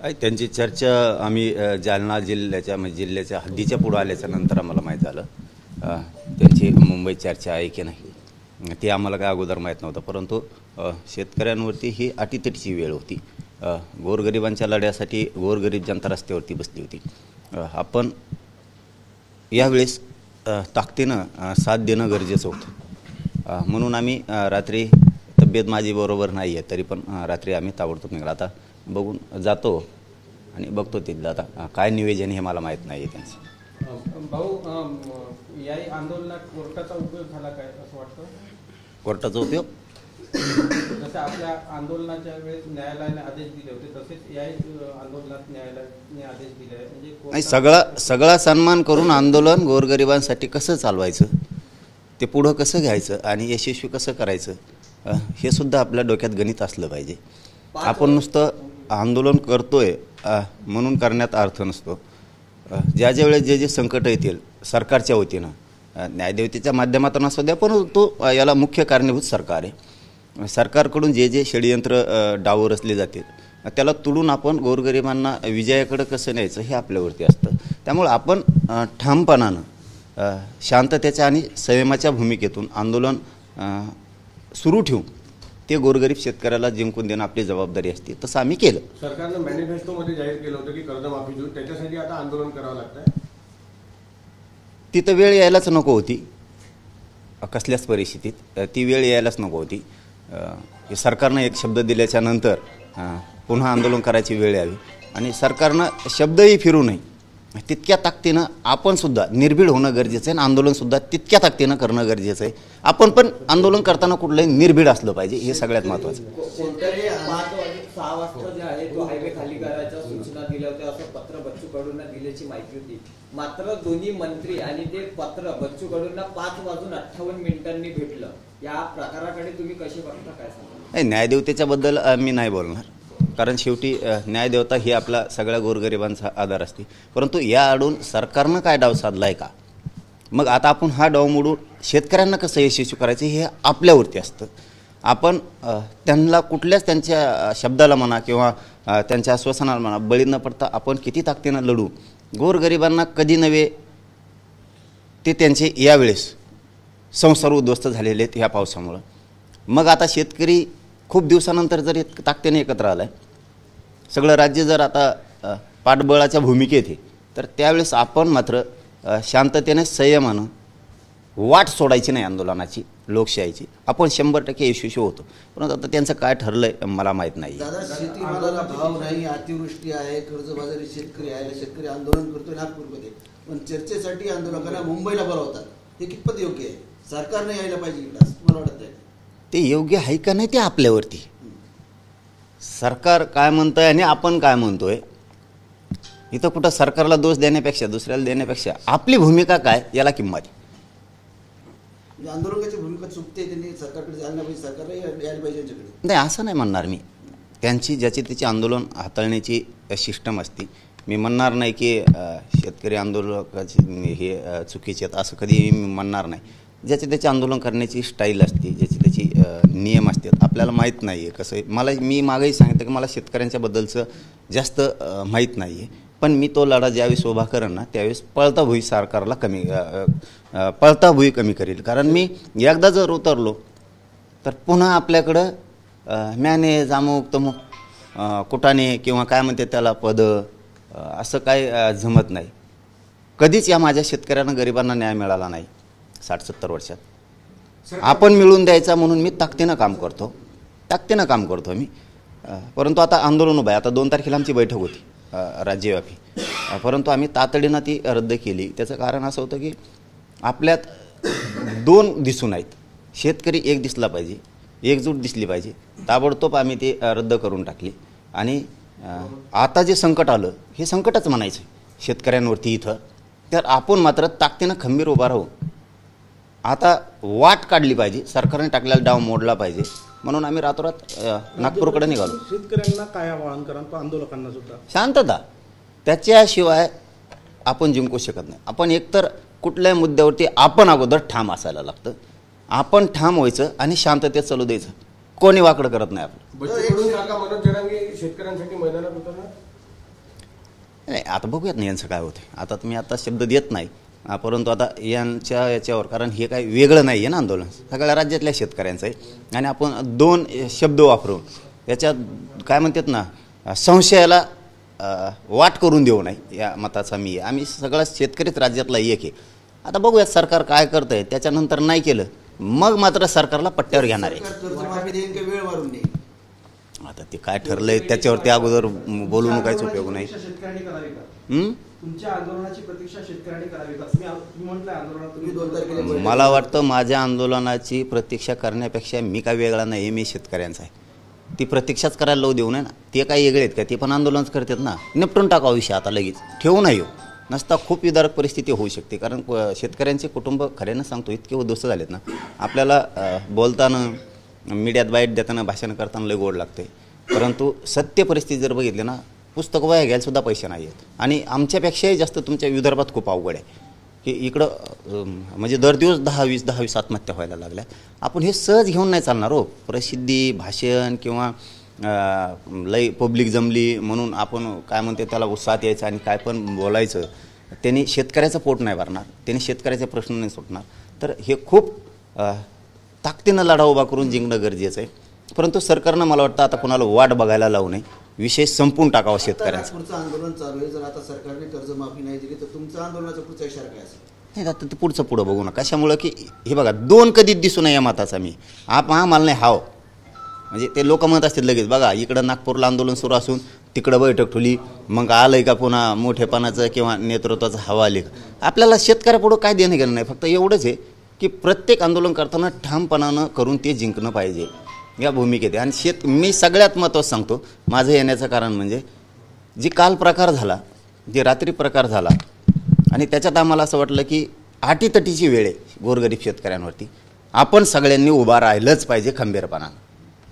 त्यांची चर्चा आम्ही जालना जिल्ह्याच्या म्हणजे जिल्ह्याच्या हद्दीच्या पुढे आल्याच्या नंतर आम्हाला माहीत झालं त्यांची मुंबईत चर्चा आहे की नाही ते आम्हाला काय अगोदर माहीत नव्हतं. परंतु शेतकऱ्यांवरती ही अटीतटीची वेळ होती. गोरगरिबांच्या लढ्यासाठी गोरगरीब जनता रस्त्यावरती बसली होती. आपण यावेळेस ताकदीनं साथ देणं गरजेचं होतं. म्हणून आम्ही रात्री तब्येत माझी बरोबर नाही आहे तरी पण रात्री आम्ही ताबडतोब निघाला. आता बघून जातो आणि बघतो तिथलं आता काय नियोजन हे मला माहीत नाही आहे त्यांचं. भाऊ, या आंदोलनात कोर्टाचा उपयोग झाला काय असं वाटतं? कोर्टाचा उपयोग जसं आपल्या आंदोलनाच्या वेळेस न्यायालयाने आदेश दिले होते तसेच या आंदोलनात न्यायालयाने आदेश दिले आहे. म्हणजे सगळा सन्मान करून आंदोलन गोरगरिबांसाठी कसं चालवायचं, ते पुढं कसं घ्यायचं आणि यशस्वी कसं करायचं हे सुद्धा आपल्या डोक्यात गणित असलं पाहिजे. आपण नुसतं आंदोलन करतोय म्हणून करण्यात अर्थ नसतो. ज्या वेळेस जे संकट येतील सरकारच्या वतीनं न्यायदेवतेच्या माध्यमातून असू द्या, परंतु याला मुख्य कारणीभूत सरकार आहे. सरकारकडून जे षडयंत्र डाव रचले जातील त्याला तुडून आपण गोरगरिबांना विजयाकडे कसं न्यायचं हे आपल्यावरती असतं. त्यामुळे आपण ठामपणानं शांततेच्या आणि संयमाच्या भूमिकेतून आंदोलन सुरू ठेवून ते गोरगरीब शेतकऱ्याला जिंकून देणं आपली जबाबदारी असते. तसं आम्ही केलं. सरकारनं मॅनिफेस्टोमध्ये जाहीर केलं होतं की कर्जमाफी देऊन त्याच्यासाठी आता आंदोलन करावं लागतंय. तिथं वेळ यायलाच नको होती. कसल्याच परिस्थितीत ती वेळ यायलाच नको होती. सरकारनं एक शब्द दिल्याच्या नंतर पुन्हा आंदोलन करायची वेळ यावी आणि सरकारनं शब्दही फिरू नये तितक्या ताकदीनं आपण सुद्धा निर्भीड होणं गरजेचं आहे आणि आंदोलनसुद्धा तितक्या ताकदीनं करणं गरजेचं आहे. आपण पण आंदोलन करताना कुठलंही निर्भीड असलं पाहिजे हे सगळ्यात महत्त्वाचं. कोणत्याही 6 वाजता जे आहे तो हायवे खाली करायच्या सूचना दिल्या होत्या असं पत्र बच्चू कडूंना दिल्याची माहिती होती. मात्र दोन्ही मंत्री आणि ते पत्र बच्चू कडूंना 5:58 भेटलं. या प्रकाराकडे तुम्ही कसे बघता, काय सांगा? न्यायदेवतेच्या बद्दल मी नाही बोलणार कारण शेवटी न्यायदेवता ही आपला सगळ्या गोरगरिबांचा आधार असते. परंतु या आडून सरकारनं काय डाव साधला आहे का, मग आता आपण हा डाव मोडून शेतकऱ्यांना कसं यशस्वी करायचं हे आपल्यावरती असतं. आपण त्यांना कुठल्याच त्यांच्या शब्दाला म्हणा किंवा त्यांच्या आश्वासनाला म्हणा बळी न पडता आपण किती ताकदीनं लढू. गोरगरिबांना कधी नव्हे ते त्यांचे यावेळेस संसार उद्ध्वस्त झालेले आहेत ह्या पावसामुळं. मग आता शेतकरी खूप दिवसानंतर जर ताकदीने एकत्र आला आहे, सगळं राज्य जर आता पाठबळाच्या भूमिकेत आहे, तर त्यावेळेस आपण मात्र शांततेने संयमानं वाट सोडायची नाही आंदोलनाची, लोकशाहीची. आपण 100% यशस्वी होतो. परंतु आता त्यांचं काय ठरलंय मला माहीत नाही. दादा, शेतीमालाला भाव नाही, अतिवृष्टी आहे, कर्जबाजारी शेतकरी आहे, शेतकरी आंदोलन करतोय नागपूरमध्ये, पण चर्चेसाठी आंदोलकांना मुंबईला बोलावतात. हे कितपत योग्य आहे? सरकारने यायला पाहिजे इकडं असं मला वाटत आहे. ते योग्य आहे का नाही ते आपल्यावरती. सरकार काय म्हणतंय आणि आपण काय म्हणतोय इथं कुठं सरकारला दोष देण्यापेक्षा दुसऱ्याला देण्यापेक्षा आपली भूमिका काय याला किंमत आहे. आंदोलकाची भूमिका चुकते, त्यांनी सरकारकडे जायला पाहिजे, सरकारला यायला पाहिजे यांच्याकडे. नाही असं नाही म्हणणार मी. त्यांची ज्याची त्याची आंदोलन हाताळण्याची सिस्टम असते. मी म्हणणार नाही की शेतकरी आंदोलकाची हे चुकीचे आहेत असं कधी मी म्हणणार नाही. ज्याचे त्याचे आंदोलन करण्याची स्टाईल असते, ज्याची त्याची नियम असतात. आपल्याला माहीत नाही आहे कसं आहे. मी मागेही सांगितलं की मला शेतकऱ्यांच्याबद्दलचं जास्त माहीत नाही आहे. पण मी तो लढा ज्यावेळेस उभा करेन ना त्यावेळेस पळता सरकारला पळता कमी करेल. कारण मी एकदा जर उतरलो तर पुन्हा आपल्याकडं मॅनेज अमुक तमुक कुटाने किंवा काय म्हणते त्याला पद असं काय जमत नाही. कधीच या माझ्या शेतकऱ्यांना गरिबांना न्याय मिळाला नाही 60-70 वर्षात. आपण मिळून द्यायचा म्हणून मी ताकदीनं काम करतो मी. परंतु आता आंदोलन उभं आहे. आता 2 तारखेला आमची बैठक होती राज्यव्यापी, परंतु आम्ही तातडीनं ती रद्द केली. त्याचं कारण असं होतं की आपल्यात 2 दिसून आहेत. शेतकरी एक दिसला पाहिजे, एकजूट दिसली पाहिजे. ताबडतोब आम्ही ते रद्द करून टाकली. आणि आता जे संकट आलं हे संकटच म्हणायचं शेतकऱ्यांवरती इथं. तर आपण मात्र ताकदीनं खंबीर उभा राहू. आता वाट काढली पाहिजे, सरकारने टाकलेला डाव मोडला पाहिजे. म्हणून आम्ही रातोरात नागपूरकडे निघालो. शेतकऱ्यांना काय आवाहन करा, आंदोलकांना सुद्धा शांतता. त्याच्याशिवाय आपण जिंकू शकत नाही. आपण एकतर कुठल्याही मुद्द्यावरती आपण अगोदर ठाम असायला लागतं. आपण ठाम व्हायचं आणि शांततेत चालू द्यायचं. कोणी वाकडं करत नाही. आपलं शेतकऱ्यांसाठी मैदानात उतरणार नाही आता बघूयात ना यांचं काय होतं. आता तुम्ही आता शब्द देत नाही, परंतु आता यांच्या याच्यावर, कारण हे काही वेगळं नाही आहे ना आंदोलन, सगळ्या राज्यातल्या शेतकऱ्यांचं आहे. आणि आपण 2 शब्द वापरून याच्यात काय म्हणतात ना, संशयाला वाट करून देऊ नये या मताचा मी आहे. आम्ही सगळा शेतकरीच राज्यातला एक आहे. आता बघूयात सरकार काय करतं आहे, त्याच्यानंतर नाही केलं मग मात्र सरकारला पट्ट्यावर घेणार आहे. कर्जमाफी देईन की वेळ मारून देईन, आता ते काय ठरलंय त्याच्यावरती अगोदर बोलून काहीच उपयोग नाही. शेतकऱ्यांनी करावी का? हं? तुमच्या आंदोलनाची प्रतीक्षा शेतकऱ्यांनी करावी का? तुम्ही म्हटलं आंदोलनात तुम्ही 2 तारखेला मला वाटतं माझ्या आंदोलनाची प्रतीक्षा करण्यापेक्षा मी काय वेगळा नाही, मी शेतकऱ्यांचा आहे. ती प्रतीक्षाच करायला लावू देऊ नये ना. ते काही वेगळे आहेत का? ते पण आंदोलनच करतात ना. निपटून टाकावं विषय आता लगेच, ठेवू नाही हो. नसता खूप विदारक परिस्थिती होऊ शकते. कारण शेतकऱ्यांचे कुटुंब खऱ्यानं सांगतो इतके उद्ध्वस्त झालेत ना. आपल्याला बोलताना मीडियात बाईट देताना भाषण करताना लय गोड लागते, परंतु सत्य परिस्थिती जर बघितली ना, पुस्तक वह्या घ्यायला सुद्धा पैसे नाही आहेत. आणि आमच्यापेक्षाही जास्त तुमच्या विदर्भात खूप अवघड आहे की इकडं म्हणजे दर दिवस 10-20 आत्महत्या व्हायला लागल्या. आपण हे सहज घेऊन नाही चालणार हो. प्रसिद्धी, भाषण किंवा लई पब्लिक जमली म्हणून आपण काय म्हणते त्याला उत्साहात यायचं आणि काय पण बोलायचं, त्यांनी शेतकऱ्याचं पोट नाही भरणार, त्यांनी शेतकऱ्याचे प्रश्न नाही सुटणार. तर हे खूप ताकदीनं लढा उभा करून जिंकणं गरजेचं आहे. परंतु सरकारनं मला वाटतं आता कोणाला वाट बघायला लावू नये, विषय संपून टाकावा शेतकऱ्यांचा. पुढचं आंदोलन चालू आहे, जर आता सरकारने कर्जमाफी नाही दिली तर तुमचं आंदोलनाचा पुढचा इशारा काय असेल? नाही आता ते पुढं बघू नका. कशामुळं की हे बघा 2 कधीच दिसू नये या मताचा मी. आम्हाला नाही हाव, म्हणजे ते लोक म्हणत असतील लगेच, बघा इकडं नागपूरला आंदोलन सुरू असून तिकडं बैठक ठेवली, मग आलंय का पुन्हा मोठेपणाचं किंवा नेतृत्वाचं हवा आले का? आपल्याला शेतकऱ्यापुढं काय देणं गेलं नाही. फक्त एवढंच आहे की प्रत्येक आंदोलन करताना ठामपणानं करून ते जिंकणं पाहिजे या भूमिकेत. आणि मी सगळ्यात महत्त्वाचं सांगतो, माझं येण्याचं कारण म्हणजे जी काल प्रकार झाला, जे रात्री प्रकार झाला, आणि त्याच्यात आम्हाला असं वाटलं की आटीतटीची वेळ आहे गोरगरीब शेतकऱ्यांवरती. आपण सगळ्यांनी उभा राहिलंच पाहिजे खंबीरपणानं.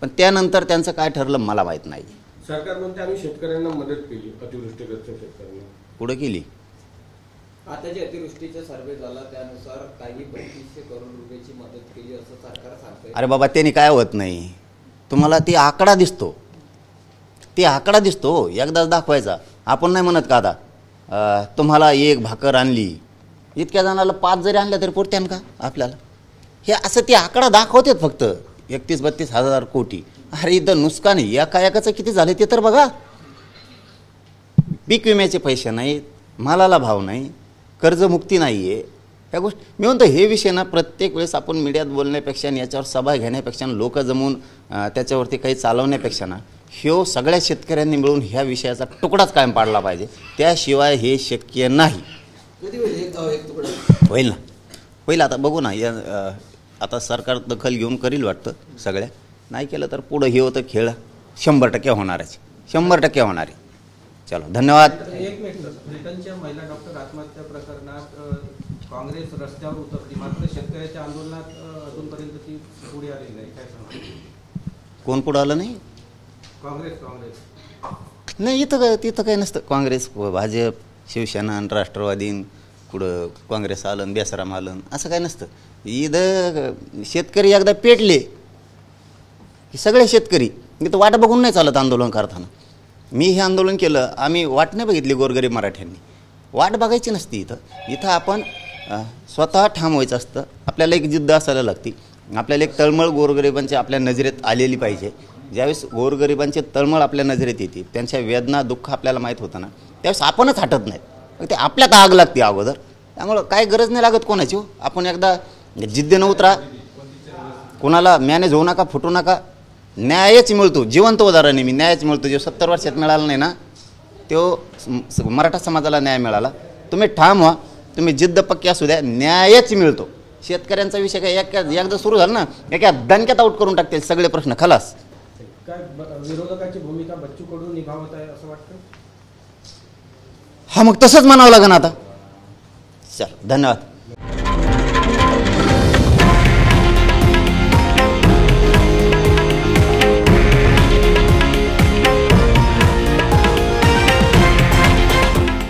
पण त्यानंतर त्यांचं काय ठरलं मला माहीत नाही. सरकार म्हणते आम्ही शेतकऱ्यांना मदत केली, अतिवृष्टीग्रस्त शेतकऱ्यांना. पुढे केली. आता जे अतिवृष्टीचा सर्वे झाला त्यानुसार काही 3200 करोड रुपयाची मदत केली असं सरकार सांगतंय. अरे बाबा त्यांनी काय होत नाही, तुम्हाला ती आकडा दिसतो, एकदाच दाखवायचा. आपण नाही म्हणत का आता तुम्हाला 1 भाकर आणली, इतक्या जणाला 5 जरी आणल्या तरी पुरत्यान का आपल्याला? हे असं ते आकडा दाखवतात फक्त 31-32 हजार कोटी. अरे इथं नुकसान एकाचं किती झाले ते तर बघा. पीक विम्याचे पैसे नाहीत, मालाला भाव नाही, कर्जमुक्ती नाही आहे. ह्या गोष्टी मी म्हणतो हे विषय ना प्रत्येक वेळेस आपण मीडियात बोलण्यापेक्षा आणि याच्यावर सभा घेण्यापेक्षा, लोक जमून त्याच्यावरती काही चालवण्यापेक्षा ना, ह्यो सगळ्या शेतकऱ्यांनी मिळून ह्या विषयाचा तुकडाच कायम पाडला पाहिजे. त्याशिवाय हे शक्य नाही. होईल आता बघू ना. आता सरकार दखल घेऊन करील वाटतं सगळ्या. नाही केलं तर पुढं हे होतं खेळ 100% होणारच, 100% होणार आहे. चलो धन्यवाद. 1 मिनिट. ब्रिटनच्या महिला डॉक्टर आत्महत्या प्रकरणात काँग्रेस रस्त्यावर उतरली, मात्र शेतकऱ्याच्या आंदोलनात अजूनपर्यंत ती पुढे आलेली नाही. काय सांगा? कोण पुढं आलं नाही? काँग्रेस नाही. तिथं काही नसतं. काँग्रेस, भाजप, शिवसेना आणि राष्ट्रवादी पुढं काँग्रेस आलं, बेसराम आलं, असं काय नसतं. इथं शेतकरी एकदा पेटले की सगळे शेतकरी इथं वाट बघून नाही चालत. आंदोलन करताना मी हे आंदोलन केलं, आम्ही वाट नाही बघितली गोरगरीब मराठ्यांनी. वाट बघायची नसती. इथं आपण स्वतः ठाम व्हायचं असतं. आपल्याला एक जिद्द असायला लागते. आपल्याला एक तळमळ गोरगरिबांची आपल्या नजरेत आलेली पाहिजे. ज्यावेळेस गोरगरिबांची तळमळ आपल्या नजरेत येते, त्यांच्या वेदना दुःख आपल्याला माहीत होतं ना, त्यावेळेस आपणच हटत नाही. ते आपल्यात आग लागते अगोदर. त्यामुळं काय गरज नाही लागत कोणाची हो. आपण एकदा जिद्दीनं उतरा, कोणाला मॅनेज होऊ नका, फुटू नका. न्यायच मिळतो. जिवंत उदाहरण आहे मी. न्यायच मिळतो. जो 70 वर्षात मिळाला नाही ना, तो मराठा समाजाला न्याय मिळाला. तुम्ही ठाम व्हा, तुम्ही जिद्द पक्की असू द्या, न्यायच मिळतो. शेतकऱ्यांचा विषय काय एकदा सुरू झाला ना, एका दणक्यात आउट करून टाकतील सगळे प्रश्न, खलास. काय विरोधकाची भूमिका बच्चू कडू निभावत आहे असं वाटतं? हा, मग तसंच म्हणावं लागेल आता. चल धन्यवाद.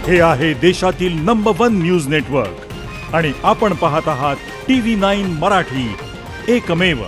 हे आहे देशातील नंबर 1 न्यूज नेटवर्क आणि आपण पाहत आहात TV9 मराठी, एकमेव.